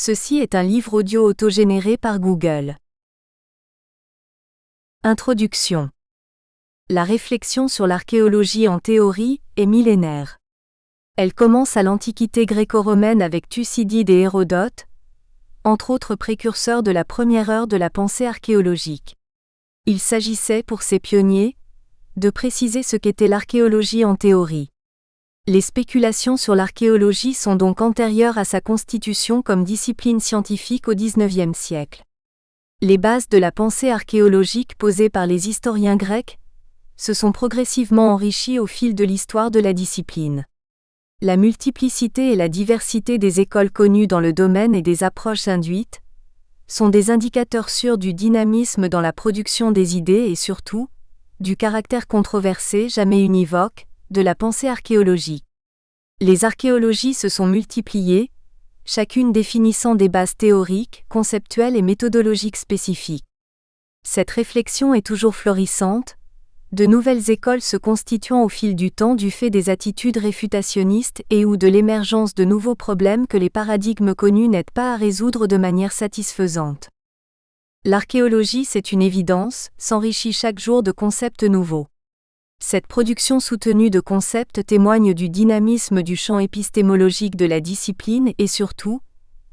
Ceci est un livre audio autogénéré par Google. Introduction. La réflexion sur l'archéologie en théorie est millénaire. Elle commence à l'Antiquité gréco-romaine avec Thucydide et Hérodote, entre autres précurseurs de la première heure de la pensée archéologique. Il s'agissait, pour ces pionniers, de préciser ce qu'était l'archéologie en théorie. Les spéculations sur l'archéologie sont donc antérieures à sa constitution comme discipline scientifique au XIXe siècle. Les bases de la pensée archéologique posées par les historiens grecs se sont progressivement enrichies au fil de l'histoire de la discipline. La multiplicité et la diversité des écoles connues dans le domaine et des approches induites sont des indicateurs sûrs du dynamisme dans la production des idées et surtout, du caractère controversé, jamais univoque, de la pensée archéologique. Les archéologies se sont multipliées, chacune définissant des bases théoriques, conceptuelles et méthodologiques spécifiques. Cette réflexion est toujours florissante, de nouvelles écoles se constituant au fil du temps du fait des attitudes réfutationnistes et ou de l'émergence de nouveaux problèmes que les paradigmes connus n'aident pas à résoudre de manière satisfaisante. L'archéologie, c'est une évidence, s'enrichit chaque jour de concepts nouveaux. Cette production soutenue de concepts témoigne du dynamisme du champ épistémologique de la discipline et surtout,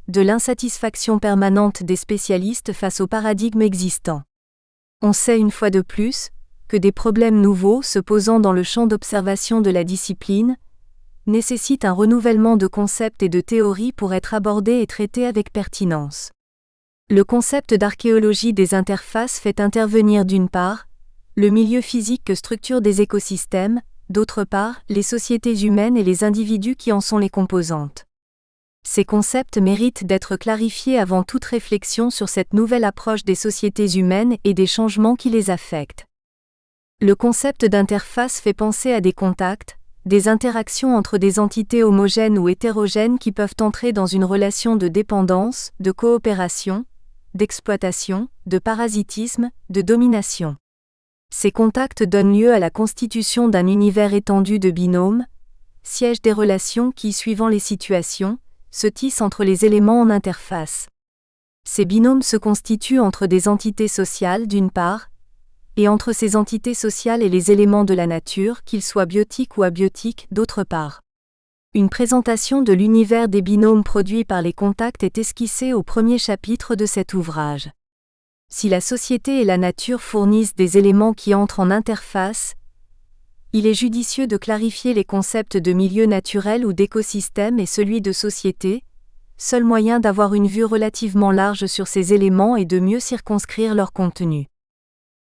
de l'insatisfaction permanente des spécialistes face aux paradigmes existants. On sait une fois de plus, que des problèmes nouveaux se posant dans le champ d'observation de la discipline nécessitent un renouvellement de concepts et de théories pour être abordés et traités avec pertinence. Le concept d'archéologie des interfaces fait intervenir d'une part, le milieu physique que structurent des écosystèmes, d'autre part, les sociétés humaines et les individus qui en sont les composantes. Ces concepts méritent d'être clarifiés avant toute réflexion sur cette nouvelle approche des sociétés humaines et des changements qui les affectent. Le concept d'interface fait penser à des contacts, des interactions entre des entités homogènes ou hétérogènes qui peuvent entrer dans une relation de dépendance, de coopération, d'exploitation, de parasitisme, de domination. Ces contacts donnent lieu à la constitution d'un univers étendu de binômes, siège des relations qui, suivant les situations, se tissent entre les éléments en interface. Ces binômes se constituent entre des entités sociales d'une part, et entre ces entités sociales et les éléments de la nature, qu'ils soient biotiques ou abiotiques, d'autre part. Une présentation de l'univers des binômes produits par les contacts est esquissée au premier chapitre de cet ouvrage. Si la société et la nature fournissent des éléments qui entrent en interface, il est judicieux de clarifier les concepts de milieu naturel ou d'écosystème et celui de société, seul moyen d'avoir une vue relativement large sur ces éléments et de mieux circonscrire leur contenu.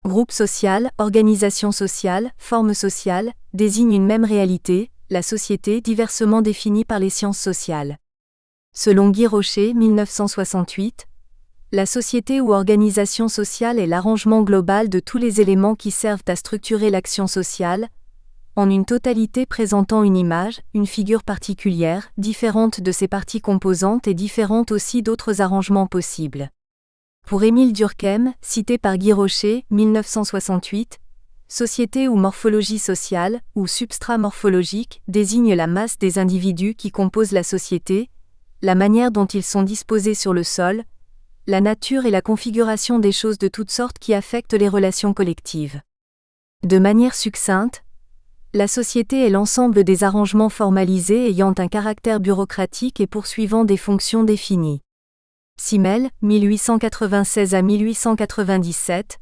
Groupe social, organisation sociale, forme sociale, désignent une même réalité, la société diversement définie par les sciences sociales. Selon Guy Rocher, 1968, la société ou organisation sociale est l'arrangement global de tous les éléments qui servent à structurer l'action sociale, en une totalité présentant une image, une figure particulière, différente de ses parties composantes et différente aussi d'autres arrangements possibles. Pour Émile Durkheim, cité par Guy Rocher, 1968, société ou morphologie sociale, ou substrat morphologique, désigne la masse des individus qui composent la société, la manière dont ils sont disposés sur le sol, la nature et la configuration des choses de toutes sortes qui affectent les relations collectives. De manière succincte, la société est l'ensemble des arrangements formalisés ayant un caractère bureaucratique et poursuivant des fonctions définies. Simmel, 1896 à 1897,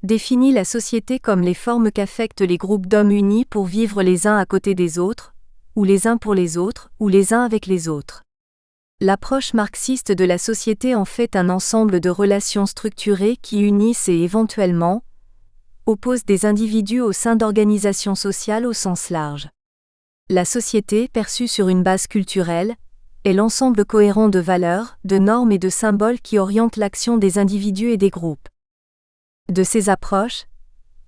définit la société comme les formes qu'affectent les groupes d'hommes unis pour vivre les uns à côté des autres, ou les uns pour les autres, ou les uns avec les autres. L'approche marxiste de la société en fait un ensemble de relations structurées qui unissent et éventuellement opposent des individus au sein d'organisations sociales au sens large. La société, perçue sur une base culturelle, est l'ensemble cohérent de valeurs, de normes et de symboles qui orientent l'action des individus et des groupes. De ces approches,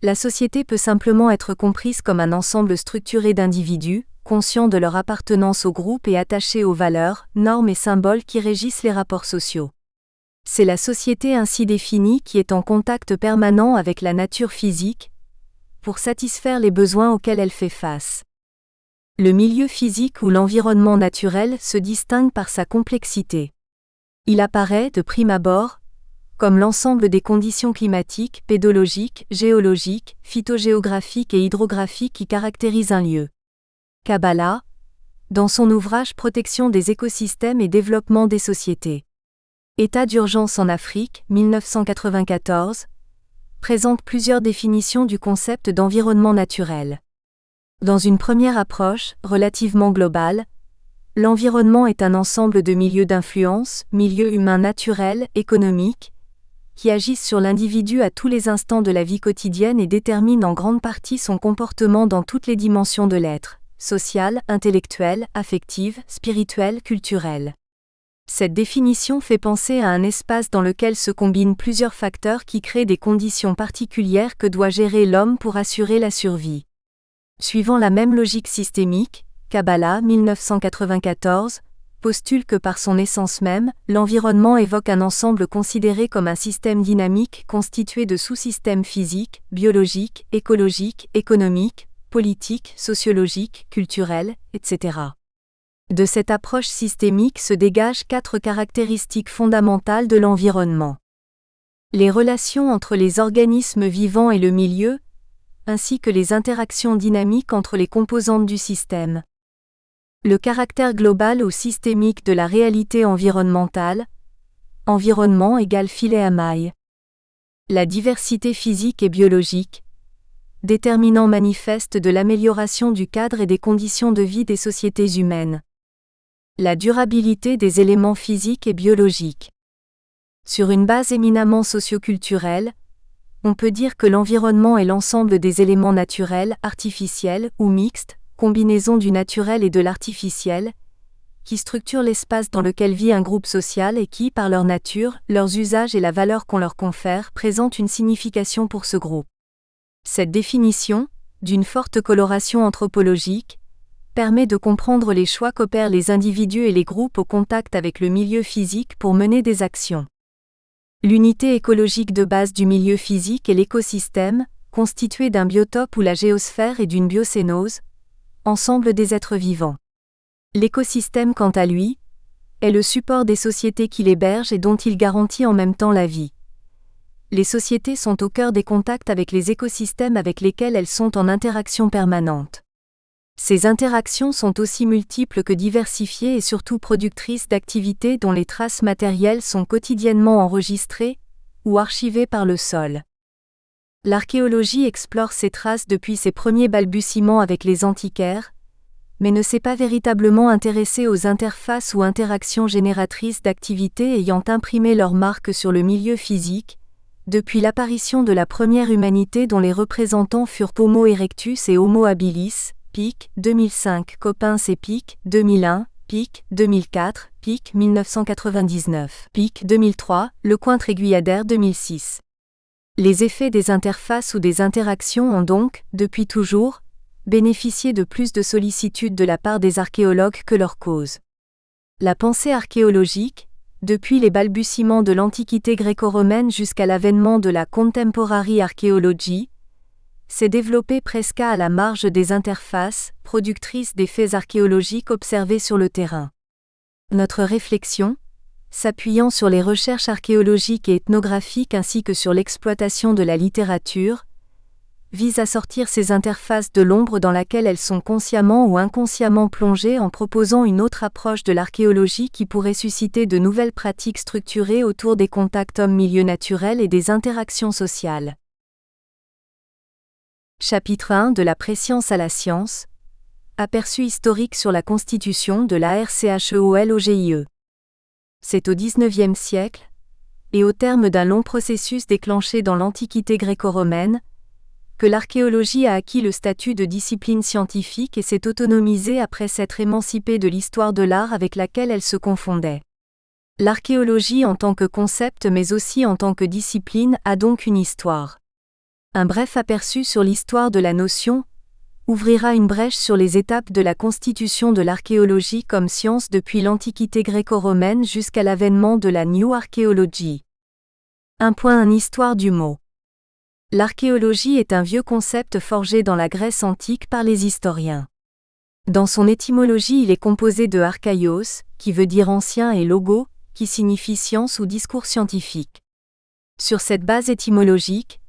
la société peut simplement être comprise comme un ensemble structuré d'individus, conscients de leur appartenance au groupe et attachés aux valeurs, normes et symboles qui régissent les rapports sociaux. C'est la société ainsi définie qui est en contact permanent avec la nature physique, pour satisfaire les besoins auxquels elle fait face. Le milieu physique ou l'environnement naturel se distingue par sa complexité. Il apparaît, de prime abord, comme l'ensemble des conditions climatiques, pédologiques, géologiques, phytogéographiques et hydrographiques qui caractérisent un lieu. Kabbalah, dans son ouvrage Protection des écosystèmes et développement des sociétés. État d'urgence en Afrique, 1994, présente plusieurs définitions du concept d'environnement naturel. Dans une première approche, relativement globale, l'environnement est un ensemble de milieux d'influence, milieux humains naturels, économiques, qui agissent sur l'individu à tous les instants de la vie quotidienne et déterminent en grande partie son comportement dans toutes les dimensions de l'être, social, intellectuel, affective, spirituel, culturel. Cette définition fait penser à un espace dans lequel se combinent plusieurs facteurs qui créent des conditions particulières que doit gérer l'homme pour assurer la survie. Suivant la même logique systémique, Kabbalah 1994 postule que par son essence même, l'environnement évoque un ensemble considéré comme un système dynamique constitué de sous-systèmes physiques, biologiques, écologiques, économiques, politiques, sociologiques, culturels, etc. De cette approche systémique se dégagent 4 caractéristiques fondamentales de l'environnement. Les relations entre les organismes vivants et le milieu, ainsi que les interactions dynamiques entre les composantes du système. Le caractère global ou systémique de la réalité environnementale, environnement égale filet à mailles. La diversité physique et biologique, déterminant manifeste de l'amélioration du cadre et des conditions de vie des sociétés humaines. La durabilité des éléments physiques et biologiques. Sur une base éminemment socioculturelle, on peut dire que l'environnement est l'ensemble des éléments naturels, artificiels ou mixtes, combinaison du naturel et de l'artificiel, qui structurent l'espace dans lequel vit un groupe social et qui, par leur nature, leurs usages et la valeur qu'on leur confère, présentent une signification pour ce groupe. Cette définition, d'une forte coloration anthropologique, permet de comprendre les choix qu'opèrent les individus et les groupes au contact avec le milieu physique pour mener des actions. L'unité écologique de base du milieu physique est l'écosystème, constitué d'un biotope ou la géosphère et d'une biocénose, ensemble des êtres vivants. L'écosystème, quant à lui, est le support des sociétés qu'il héberge et dont il garantit en même temps la vie. Les sociétés sont au cœur des contacts avec les écosystèmes avec lesquels elles sont en interaction permanente. Ces interactions sont aussi multiples que diversifiées et surtout productrices d'activités dont les traces matérielles sont quotidiennement enregistrées ou archivées par le sol. L'archéologie explore ces traces depuis ses premiers balbutiements avec les antiquaires, mais ne s'est pas véritablement intéressée aux interfaces ou interactions génératrices d'activités ayant imprimé leur marque sur le milieu physique, depuis l'apparition de la première humanité dont les représentants furent Homo erectus et Homo habilis, Pic, 2005, Coppens et Pic, 2001, Pic, 2004, Pic, 1999, Pic, 2003, Lecointre-Aiguilladaire 2006. Les effets des interfaces ou des interactions ont donc, depuis toujours, bénéficié de plus de sollicitude de la part des archéologues que leur cause. La pensée archéologique, depuis les balbutiements de l'Antiquité gréco-romaine jusqu'à l'avènement de la Contemporary Archaeology, s'est développée presque à la marge des interfaces, productrices des faits archéologiques observés sur le terrain. Notre réflexion, s'appuyant sur les recherches archéologiques et ethnographiques ainsi que sur l'exploitation de la littérature, vise à sortir ces interfaces de l'ombre dans laquelle elles sont consciemment ou inconsciemment plongées en proposant une autre approche de l'archéologie qui pourrait susciter de nouvelles pratiques structurées autour des contacts homme-milieu naturel et des interactions sociales. Chapitre 1 de la préscience à la science. Aperçu historique sur la constitution de l'ARCHEOLOGIE. C'est au XIXe siècle, et au terme d'un long processus déclenché dans l'Antiquité gréco-romaine, que l'archéologie a acquis le statut de discipline scientifique et s'est autonomisée après s'être émancipée de l'histoire de l'art avec laquelle elle se confondait. L'archéologie en tant que concept mais aussi en tant que discipline a donc une histoire. Un bref aperçu sur l'histoire de la notion ouvrira une brèche sur les étapes de la constitution de l'archéologie comme science depuis l'Antiquité gréco-romaine jusqu'à l'avènement de la New Archaeology. Un histoire du mot. L'archéologie est un vieux concept forgé dans la Grèce antique par les historiens. Dans son étymologie, il est composé de archaïos, qui veut dire ancien, et logo, qui signifie science ou discours scientifique. Sur cette base étymologique,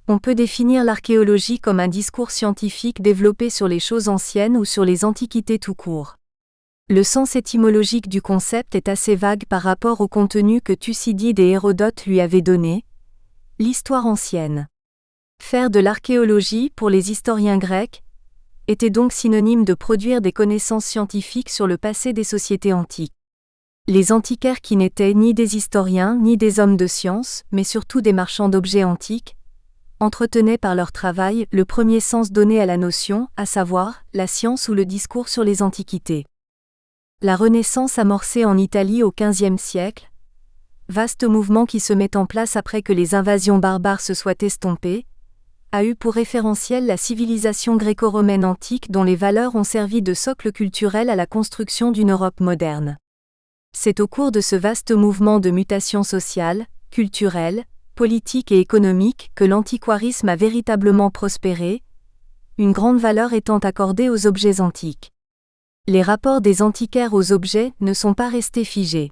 on peut définir l'archéologie comme un discours scientifique développé sur les choses anciennes ou sur les antiquités tout court. Le sens étymologique du concept est assez vague par rapport au contenu que Thucydide et Hérodote lui avaient donné, l'histoire ancienne. Faire de l'archéologie, pour les historiens grecs, était donc synonyme de produire des connaissances scientifiques sur le passé des sociétés antiques. Les antiquaires qui n'étaient ni des historiens ni des hommes de science, mais surtout des marchands d'objets antiques, entretenaient par leur travail le premier sens donné à la notion, à savoir, la science ou le discours sur les antiquités. La Renaissance amorcée en Italie au XVe siècle, vaste mouvement qui se met en place après que les invasions barbares se soient estompées, a eu pour référentiel la civilisation gréco-romaine antique dont les valeurs ont servi de socle culturel à la construction d'une Europe moderne. C'est au cours de ce vaste mouvement de mutation sociale, culturelle, politique et économique que l'antiquarisme a véritablement prospéré, une grande valeur étant accordée aux objets antiques. Les rapports des antiquaires aux objets ne sont pas restés figés.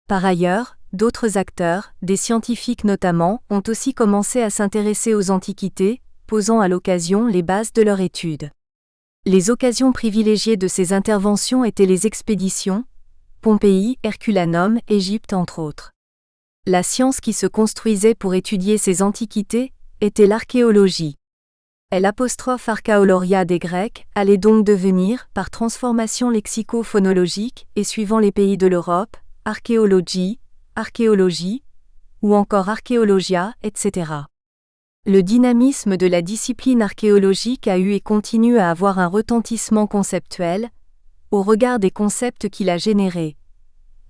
Par ailleurs, d'autres acteurs, des scientifiques notamment, ont aussi commencé à s'intéresser aux antiquités, posant à l'occasion les bases de leur étude. Les occasions privilégiées de ces interventions étaient les expéditions, Pompéi, Herculanum, Égypte entre autres. La science qui se construisait pour étudier ces antiquités était l'archéologie. L'archéologia des Grecs allait donc devenir, par transformation lexico-phonologique et suivant les pays de l'Europe, archéologie, archéologie, ou encore archéologia, etc. Le dynamisme de la discipline archéologique a eu et continue à avoir un retentissement conceptuel, au regard des concepts qu'il a générés.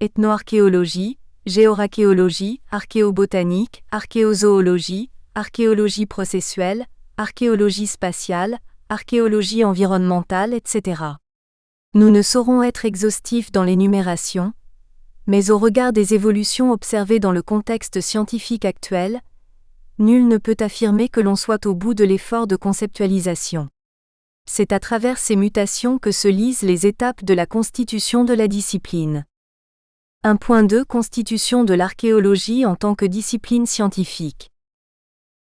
Ethnoarchéologie, géorarchéologie, archéobotanique, archéozoologie, archéologie processuelle, archéologie spatiale, archéologie environnementale, etc. Nous ne saurons être exhaustifs dans l'énumération, mais au regard des évolutions observées dans le contexte scientifique actuel, nul ne peut affirmer que l'on soit au bout de l'effort de conceptualisation. C'est à travers ces mutations que se lisent les étapes de la constitution de la discipline. 1.2 Constitution de l'archéologie en tant que discipline scientifique.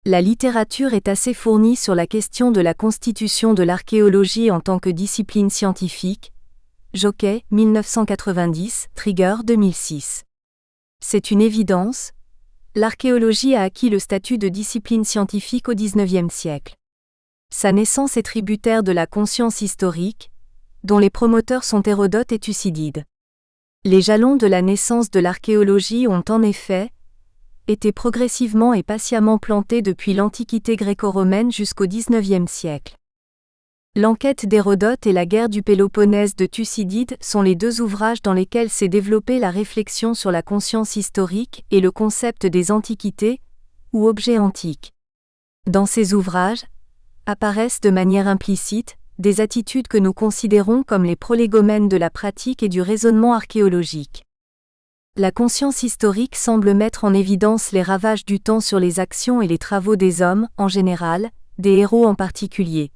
La littérature est assez fournie sur la question de la constitution de l'archéologie en tant que discipline scientifique. Jocquet, 1990, Trigger, 2006. C'est une évidence, l'archéologie a acquis le statut de discipline scientifique au XIXe siècle. Sa naissance est tributaire de la conscience historique, dont les promoteurs sont Hérodote et Thucydide. Les jalons de la naissance de l'archéologie ont en effet été progressivement et patiemment plantés depuis l'Antiquité gréco-romaine jusqu'au XIXe siècle. L'enquête d'Hérodote et la guerre du Péloponnèse de Thucydide sont les deux ouvrages dans lesquels s'est développée la réflexion sur la conscience historique et le concept des antiquités, ou objets antiques. Dans ces ouvrages, apparaissent de manière implicite des attitudes que nous considérons comme les prolégomènes de la pratique et du raisonnement archéologique. La conscience historique semble mettre en évidence les ravages du temps sur les actions et les travaux des hommes, en général, des héros en particulier.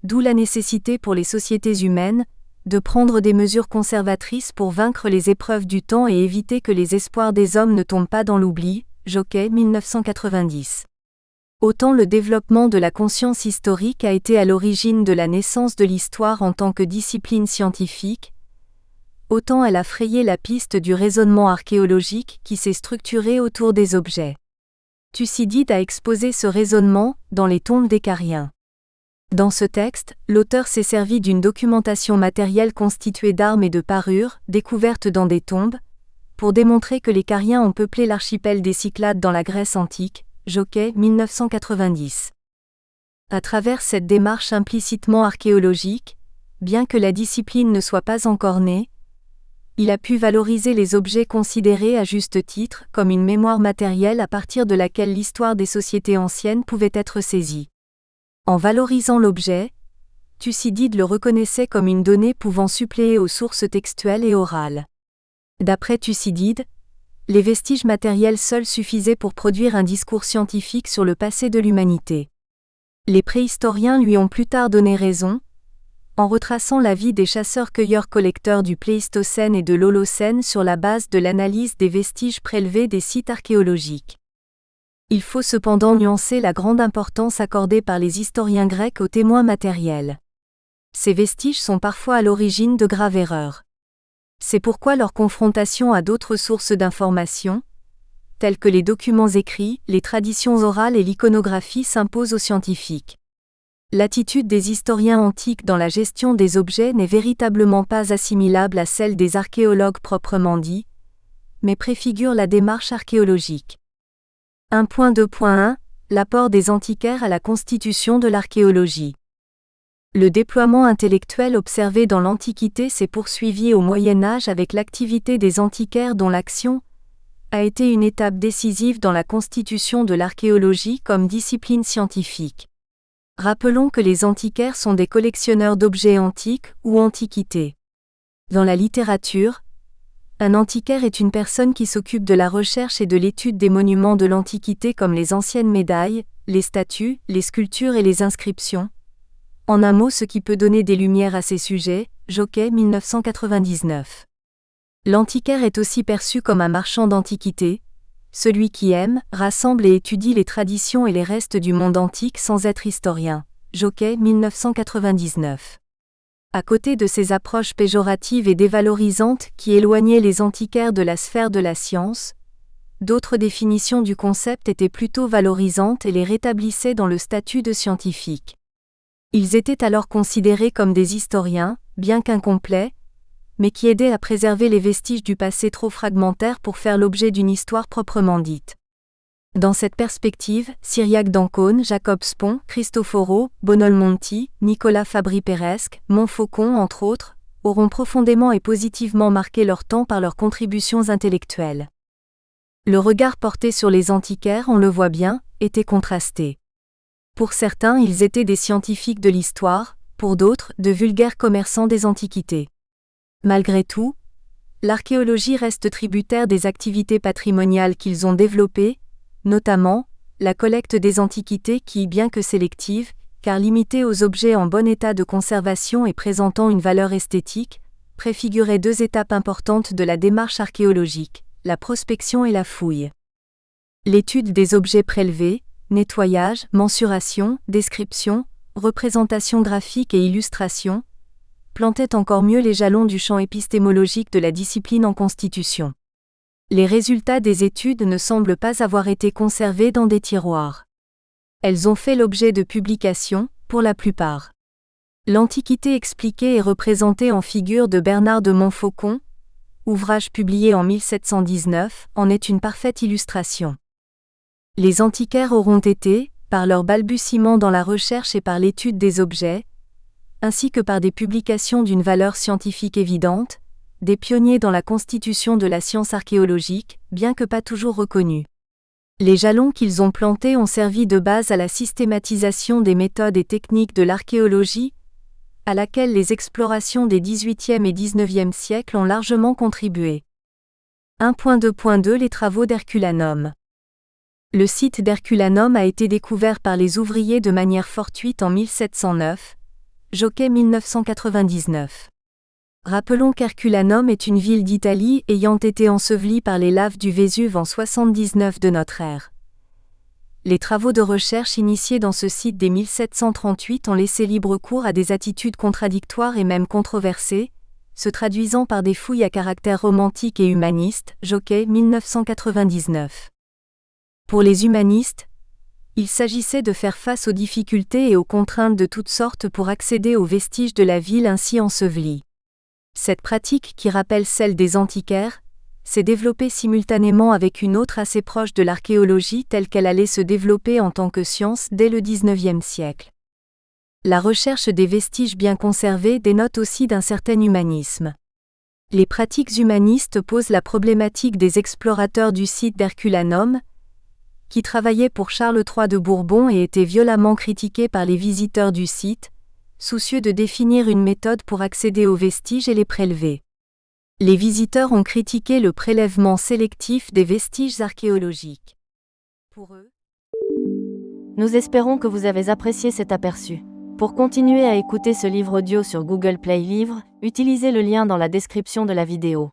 D'où la nécessité pour les sociétés humaines de prendre des mesures conservatrices pour vaincre les épreuves du temps et éviter que les espoirs des hommes ne tombent pas dans l'oubli. Jocquet, 1990. Autant le développement de la conscience historique a été à l'origine de la naissance de l'histoire en tant que discipline scientifique, autant elle a frayé la piste du raisonnement archéologique qui s'est structuré autour des objets. Thucydide a exposé ce raisonnement dans les tombes des Cariens. Dans ce texte, l'auteur s'est servi d'une documentation matérielle constituée d'armes et de parures, découvertes dans des tombes, pour démontrer que les Cariens ont peuplé l'archipel des Cyclades dans la Grèce antique. Jocquet, 1990. À travers cette démarche implicitement archéologique, bien que la discipline ne soit pas encore née, il a pu valoriser les objets considérés à juste titre comme une mémoire matérielle à partir de laquelle l'histoire des sociétés anciennes pouvait être saisie. En valorisant l'objet, Thucydide le reconnaissait comme une donnée pouvant suppléer aux sources textuelles et orales. D'après Thucydide, les vestiges matériels seuls suffisaient pour produire un discours scientifique sur le passé de l'humanité. Les préhistoriens lui ont plus tard donné raison, en retraçant la vie des chasseurs-cueilleurs-collecteurs du Pléistocène et de l'Holocène sur la base de l'analyse des vestiges prélevés des sites archéologiques. Il faut cependant nuancer la grande importance accordée par les historiens grecs aux témoins matériels. Ces vestiges sont parfois à l'origine de graves erreurs. C'est pourquoi leur confrontation à d'autres sources d'informations, telles que les documents écrits, les traditions orales et l'iconographie s'impose aux scientifiques. L'attitude des historiens antiques dans la gestion des objets n'est véritablement pas assimilable à celle des archéologues proprement dits, mais préfigure la démarche archéologique. 1.2.1 L'apport des antiquaires à la constitution de l'archéologie. Le déploiement intellectuel observé dans l'Antiquité s'est poursuivi au Moyen Âge avec l'activité des antiquaires dont l'action a été une étape décisive dans la constitution de l'archéologie comme discipline scientifique. Rappelons que les antiquaires sont des collectionneurs d'objets antiques ou antiquités. Dans la littérature, un antiquaire est une personne qui s'occupe de la recherche et de l'étude des monuments de l'Antiquité comme les anciennes médailles, les statues, les sculptures et les inscriptions. En un mot, ce qui peut donner des lumières à ces sujets, Joquet 1999. L'antiquaire est aussi perçu comme un marchand d'antiquités, celui qui aime, rassemble et étudie les traditions et les restes du monde antique sans être historien. Joquet 1999. À côté de ces approches péjoratives et dévalorisantes qui éloignaient les antiquaires de la sphère de la science, d'autres définitions du concept étaient plutôt valorisantes et les rétablissaient dans le statut de scientifiques. Ils étaient alors considérés comme des historiens, bien qu'incomplets, mais qui aidaient à préserver les vestiges du passé trop fragmentaires pour faire l'objet d'une histoire proprement dite. Dans cette perspective, Cyriaque d'Ancône, Jacob Spon, Cristoforo, Bonolmonti, Nicolas Fabry-Peresque, Montfaucon entre autres, auront profondément et positivement marqué leur temps par leurs contributions intellectuelles. Le regard porté sur les antiquaires, on le voit bien, était contrasté. Pour certains, ils étaient des scientifiques de l'histoire, pour d'autres, de vulgaires commerçants des antiquités. Malgré tout, l'archéologie reste tributaire des activités patrimoniales qu'ils ont développées, notamment, la collecte des antiquités qui, bien que sélective, car limitée aux objets en bon état de conservation et présentant une valeur esthétique, préfigurait deux étapes importantes de la démarche archéologique, la prospection et la fouille. L'étude des objets prélevés, nettoyage, mensuration, description, représentation graphique et illustration, plantait encore mieux les jalons du champ épistémologique de la discipline en constitution. Les résultats des études ne semblent pas avoir été conservés dans des tiroirs. Elles ont fait l'objet de publications, pour la plupart. L'Antiquité expliquée est représentée en figure de Bernard de Montfaucon, ouvrage publié en 1719, en est une parfaite illustration. Les antiquaires auront été, par leur balbutiement dans la recherche et par l'étude des objets, ainsi que par des publications d'une valeur scientifique évidente, des pionniers dans la constitution de la science archéologique, bien que pas toujours reconnus. Les jalons qu'ils ont plantés ont servi de base à la systématisation des méthodes et techniques de l'archéologie, à laquelle les explorations des XVIIIe et XIXe siècles ont largement contribué. 1.2.2 Les travaux d'Herculanum. Le site d'Herculanum a été découvert par les ouvriers de manière fortuite en 1709, Joquet 1999. Rappelons qu'Herculanum est une ville d'Italie ayant été ensevelie par les laves du Vésuve en 79 de notre ère. Les travaux de recherche initiés dans ce site dès 1738 ont laissé libre cours à des attitudes contradictoires et même controversées, se traduisant par des fouilles à caractère romantique et humaniste, Joquet 1999. Pour les humanistes, il s'agissait de faire face aux difficultés et aux contraintes de toutes sortes pour accéder aux vestiges de la ville ainsi ensevelie. Cette pratique, qui rappelle celle des antiquaires, s'est développée simultanément avec une autre assez proche de l'archéologie telle qu'elle allait se développer en tant que science dès le XIXe siècle. La recherche des vestiges bien conservés dénote aussi d'un certain humanisme. Les pratiques humanistes posent la problématique des explorateurs du site d'Herculanum, qui travaillaient pour Charles III de Bourbon et étaient violemment critiqués par les visiteurs du site, soucieux de définir une méthode pour accéder aux vestiges et les prélever. Les visiteurs ont critiqué le prélèvement sélectif des vestiges archéologiques. Pour eux, nous espérons que vous avez apprécié cet aperçu. Pour continuer à écouter ce livre audio sur Google Play Livres, utilisez le lien dans la description de la vidéo.